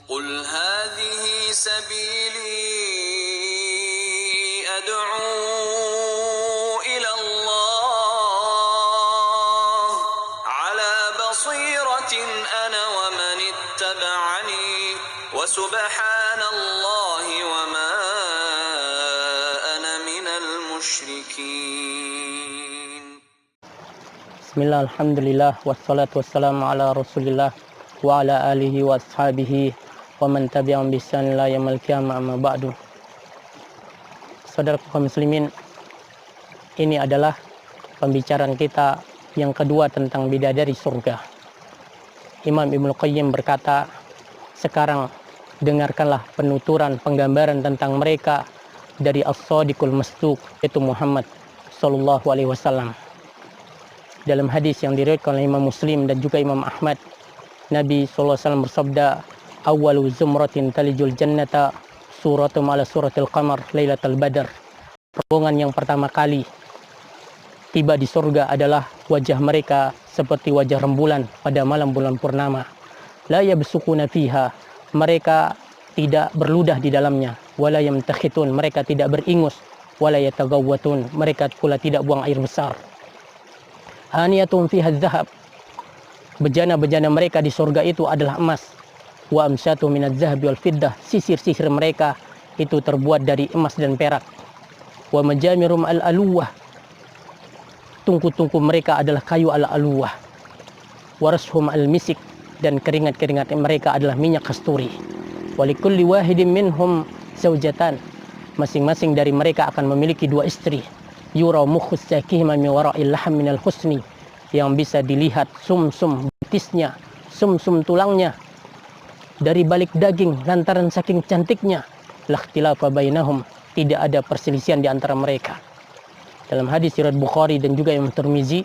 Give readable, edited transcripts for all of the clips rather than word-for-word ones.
قل هذه سبيلي أدعو إلى الله على بصيرة أنا ومن اتبعني وسبحان الله وما أنا من المشركين. Bismillah, alhamdulillah, wassalatu wassalamu ala rasulillah wa ala alihi wa ashabihi wa man tabi'ahum bi ihsan ila yaumil qiyamah, amma ba'du. Saudara kaum muslimin, ini adalah pembicaraan kita yang kedua tentang bidadari surga. Imam Ibnu Qayyim berkata, sekarang dengarkanlah penuturan penggambaran tentang mereka dari As-Shadiqul Masduq, yaitu Muhammad sallallahu alaihi wasallam. Dalam hadis yang diriwayatkan oleh Imam Muslim dan juga Imam Ahmad, Nabi SAW bersabda, "Awwalu zumratin talijul jannata suratum ala suratil qamar lailatul badar." Rombongan yang pertama kali tiba di surga adalah wajah mereka seperti wajah rembulan pada malam bulan purnama. La yabsukuna fiha, mereka tidak berludah di dalamnya. Wala yamtakhitun, mereka tidak beringus. Wala yatagawwatun, mereka pula tidak buang air besar. Haniyatun fiha dzahab, bejana-bejana mereka di surga itu adalah emas. Wa amsatu minadz zahabi wal fiddah, sisir-sisir mereka itu terbuat dari emas dan perak. Wa majamirum al-aluwah, tungku-tungku mereka adalah kayu al-aluwah. Wa rashum al-misik, dan keringat-keringat mereka adalah minyak kasturi. Wa likulli wahidin minhum zaujatan, masing-masing dari mereka akan memiliki dua istri. Yura mukhus sakihima min wara'il laham minal husni, yang bisa dilihat sumsum betisnya, sumsum tulangnya dari balik daging lantaran saking cantiknya. Lakhtilafa bainahum, tidak ada perselisihan di antara mereka. Dalam hadis riwayat Bukhari dan juga Imam Tirmizi,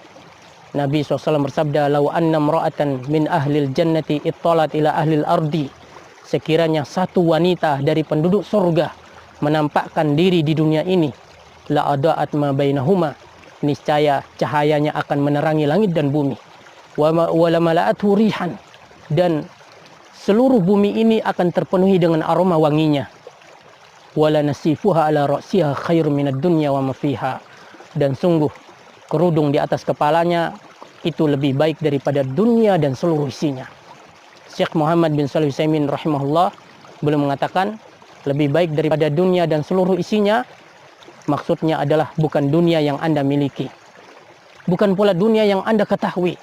Nabi SAW bersabda, "Lau anna imra'atan min ahlil jannati ittalat ila ahlil ardi." Sekiranya satu wanita dari penduduk surga menampakkan diri di dunia ini, la adaat ma bainahuma, niscaya cahayanya akan menerangi langit dan bumi. Wa la mala'athu rihan, dan seluruh bumi ini akan terpenuhi dengan aroma wanginya. Wala nasifuha ala ra'siha khairum minad dunya wa ma fiha, dan sungguh kerudung di atas kepalanya itu lebih baik daripada dunia dan seluruh isinya. Syekh Muhammad bin Shalih Al-Utsaimin rahimahullah beliau mengatakan, lebih baik daripada dunia dan seluruh isinya maksudnya adalah bukan dunia yang Anda miliki, bukan pula dunia yang Anda ketahui,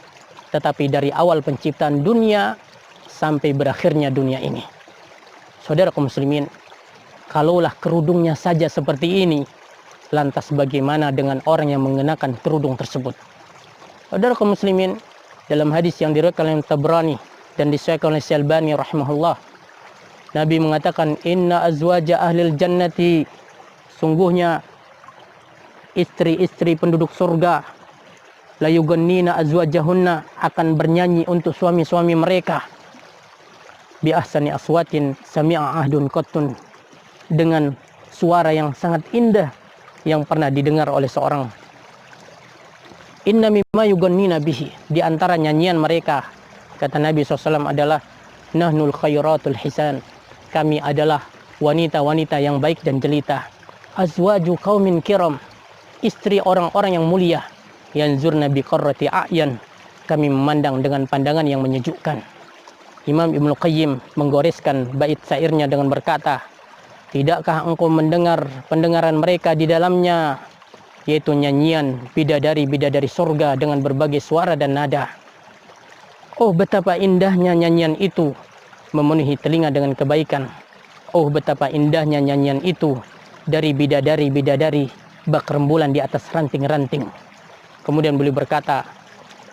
tetapi dari awal penciptaan dunia sampai berakhirnya dunia ini. Saudara kaum muslimin, kalaulah kerudungnya saja seperti ini, lantas bagaimana dengan orang yang mengenakan kerudung tersebut? Saudara kaum muslimin, dalam hadis yang diriwayatkan oleh Tabrani dan disahihkan oleh Syalbani rahimahullah, Nabi mengatakan, "Inna azwaja ahlil jannati," sungguhnya istri-istri penduduk surga, la yugannina azwajahunna, akan bernyanyi untuk suami-suami mereka, bi ahsani aswatin sami'a ahdun qattun, dengan suara yang sangat indah yang pernah didengar oleh seorang. Inna mimma yugannina bihi, di antara nyanyian mereka, kata Nabi SAW adalah, nahnul khairatul hisan, kami adalah wanita-wanita yang baik dan jelita. Azwaju qaumin kiram, istri orang-orang yang mulia. Yanzurna biqarrati a'yan, kami memandang dengan pandangan yang menyejukkan. Imam Ibnu Qayyim menggoreskan bait syairnya dengan berkata, tidakkah engkau mendengar pendengaran mereka di dalamnya, yaitu nyanyian bidadari-bidadari surga dengan berbagai suara dan nada. Oh, betapa indahnya nyanyian itu memenuhi telinga dengan kebaikan. Oh, betapa indahnya nyanyian itu dari bidadari-bidadari bak rembulan di atas ranting-ranting. Kemudian beliau berkata,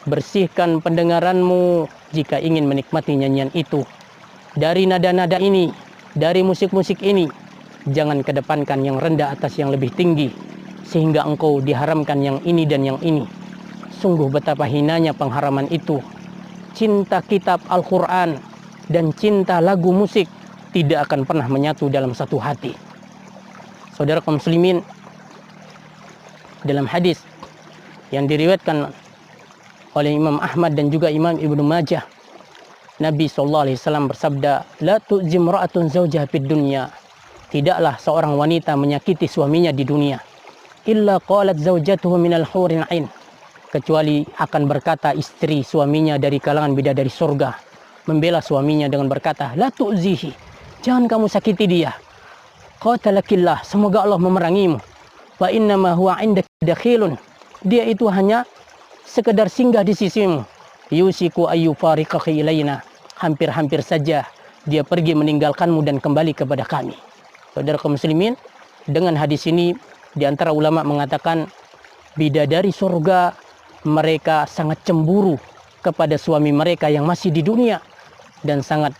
bersihkan pendengaranmu jika ingin menikmati nyanyian itu. Dari nada-nada ini, dari musik-musik ini, jangan kedepankan yang rendah atas yang lebih tinggi, sehingga engkau diharamkan yang ini dan yang ini. Sungguh betapa hinanya pengharaman itu. Cinta kitab Al-Quran dan cinta lagu musik tidak akan pernah menyatu dalam satu hati. Saudara kaum muslimin, dalam hadis yang diriwayatkan oleh Imam Ahmad dan juga Imam Ibnu Majah, Nabi SAW bersabda, la tu'zi imra'atun zawjaha fid dunya. Tidaklah seorang wanita menyakiti suaminya di dunia. Illa qalat zawjatuhu minal hurin ain. Kecuali akan berkata istri suaminya dari kalangan bidadari surga, membela suaminya dengan berkata, la tu'zihi, jangan kamu sakiti dia. Qatalakillah, semoga Allah memerangimu. Wa innama huwa indaka dakhilun, dia itu hanya sekedar singgah di sisimu. Yusiku ayu fariqaki ilaina, hampir-hampir saja dia pergi meninggalkanmu dan kembali kepada kami. Saudara kaum muslimin, dengan hadis ini di antara ulama mengatakan bidadari surga mereka sangat cemburu kepada suami mereka yang masih di dunia dan sangat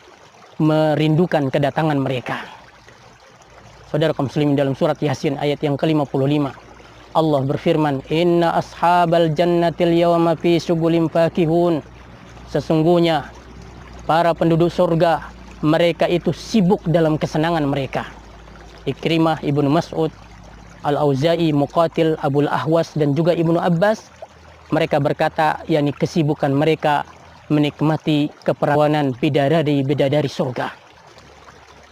merindukan kedatangan mereka. Saudara kaum muslimin, dalam surat Yasin ayat yang ke-55 Allah berfirman, inna ashabal jannatil yawma fi syugulin fakihun. Sesungguhnya para penduduk surga mereka itu sibuk dalam kesenangan mereka. Ikrimah, Ibnu Mas'ud, Al-Auza'i, Muqatil, Abul Ahwas dan juga Ibnu Abbas, mereka berkata yakni kesibukan mereka menikmati keperawanan bidadari surga.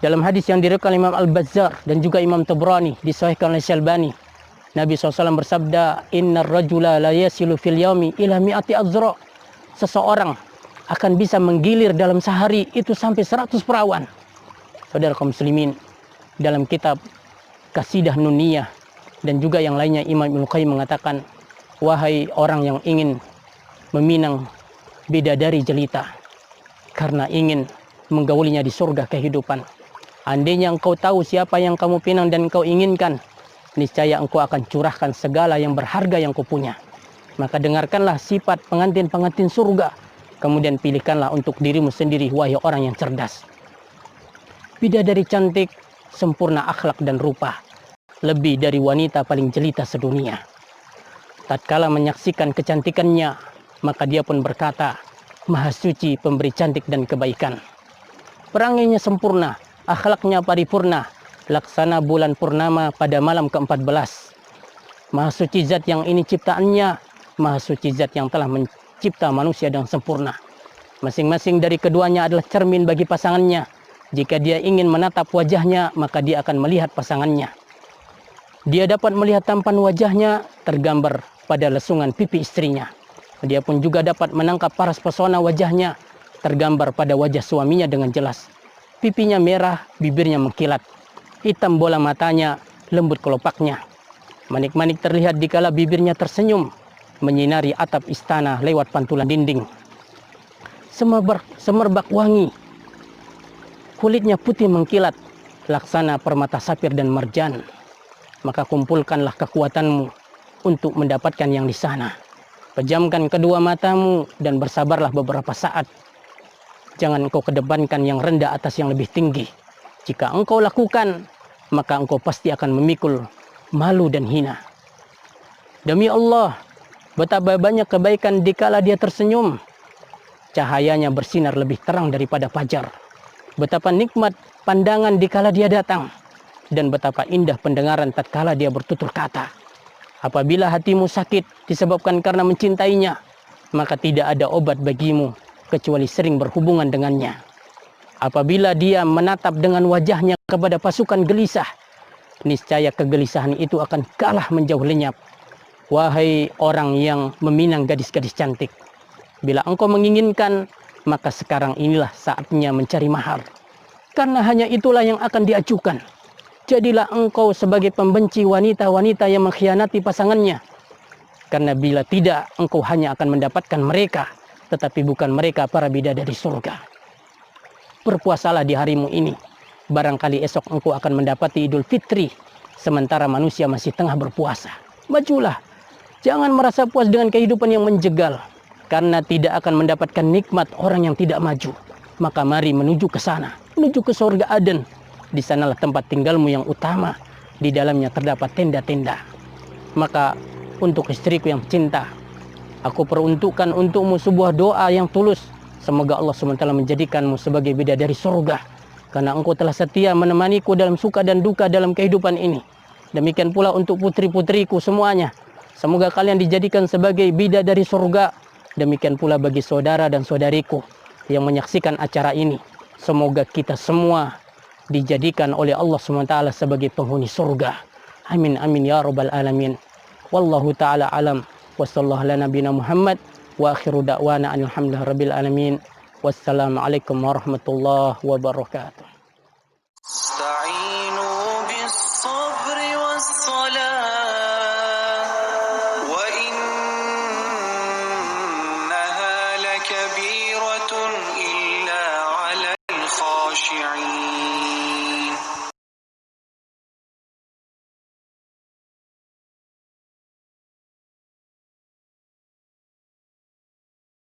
Dalam hadis yang diriwayatkan Imam Al-Bazzar dan juga Imam Tabrani disahihkan oleh Syalbani, Nabi SAW bersabda, innar rajula la yasilu fil yaumi ila mi'ati azra. Seseorang akan bisa menggilir dalam sehari itu sampai 100 perawan. Saudara kaum muslimin, dalam kitab Qasidah Nuniyah dan juga yang lainnya Imam Ibnu Qayyim mengatakan, wahai orang yang ingin meminang bidadari jelita karena ingin menggaulinya di surga kehidupan, andainya engkau tahu siapa yang kamu pinang dan engkau inginkan, niscaya engkau akan curahkan segala yang berharga yang kau punya. Maka dengarkanlah sifat pengantin-pengantin surga, kemudian pilihkanlah untuk dirimu sendiri, wahai orang yang cerdas. Bidadari cantik, sempurna akhlak dan rupa, lebih dari wanita paling jelita sedunia. Tatkala menyaksikan kecantikannya, maka dia pun berkata, Maha Suci pemberi cantik dan kebaikan. Peranginya sempurna, akhlaknya paripurna, laksana bulan purnama pada malam ke-14. Maha Suci zat yang ini ciptaannya, Maha Suci zat yang telah mencipta manusia dengan sempurna. Masing-masing dari keduanya adalah cermin bagi pasangannya. Jika dia ingin menatap wajahnya, maka dia akan melihat pasangannya. Dia dapat melihat tampan wajahnya tergambar pada lesungan pipi istrinya. Dia pun juga dapat menangkap paras pesona wajahnya tergambar pada wajah suaminya dengan jelas. Pipinya merah, bibirnya mengkilat. Hitam bola matanya, lembut kelopaknya. Manik-manik terlihat dikala bibirnya tersenyum, menyinari atap istana lewat pantulan dinding. Semerbak wangi, kulitnya putih mengkilat, laksana permata sapir dan marjan. Maka kumpulkanlah kekuatanmu untuk mendapatkan yang di sana. Pejamkan kedua matamu dan bersabarlah beberapa saat. Jangan engkau kedepankan yang rendah atas yang lebih tinggi. Jika engkau lakukan, maka engkau pasti akan memikul malu dan hina. Demi Allah, betapa banyak kebaikan dikala dia tersenyum. Cahayanya bersinar lebih terang daripada fajar. Betapa nikmat pandangan dikala dia datang. Dan betapa indah pendengaran tatkala dia bertutur kata. Apabila hatimu sakit disebabkan karena mencintainya, maka tidak ada obat bagimu kecuali sering berhubungan dengannya. Apabila dia menatap dengan wajahnya kepada pasukan gelisah, niscaya kegelisahan itu akan kalah menjauh lenyap. Wahai orang yang meminang gadis-gadis cantik, bila engkau menginginkan, maka sekarang inilah saatnya mencari mahar. Karena hanya itulah yang akan diajukan. Jadilah engkau sebagai pembenci wanita-wanita yang mengkhianati pasangannya. Karena bila tidak, engkau hanya akan mendapatkan mereka, tetapi bukan mereka para bidadari surga. Berpuasalah di harimu ini. Barangkali esok engkau akan mendapati Idul Fitri, sementara manusia masih tengah berpuasa. Majulah. Jangan merasa puas dengan kehidupan yang menjegal, karena tidak akan mendapatkan nikmat orang yang tidak maju. Maka mari menuju ke sana, menuju ke surga Aden. Di sanalah tempat tinggalmu yang utama. Di dalamnya terdapat tenda-tenda. Maka untuk istriku yang cinta, aku peruntukkan untukmu sebuah doa yang tulus. Semoga Allah SWT menjadikanmu sebagai bidadari surga. Karena engkau telah setia menemaniku dalam suka dan duka dalam kehidupan ini. Demikian pula untuk putri-putriku semuanya. Semoga kalian dijadikan sebagai bidadari surga. Demikian pula bagi saudara dan saudariku. yang menyaksikan acara ini. Semoga kita semua dijadikan oleh Allah SWT sebagai penghuni surga. Amin amin ya rabbal alamin. Wallahu ta'ala alam. Wa sallallahu ala nabiyina Muhammad. Wa akhiru da'wana alhamdulillah rabbil alamin. Wassalamualaikum warahmatullahi wabarakatuh. استعينوا بالصبر والصلاة وإنها لكبيرة إلا على الخاشعين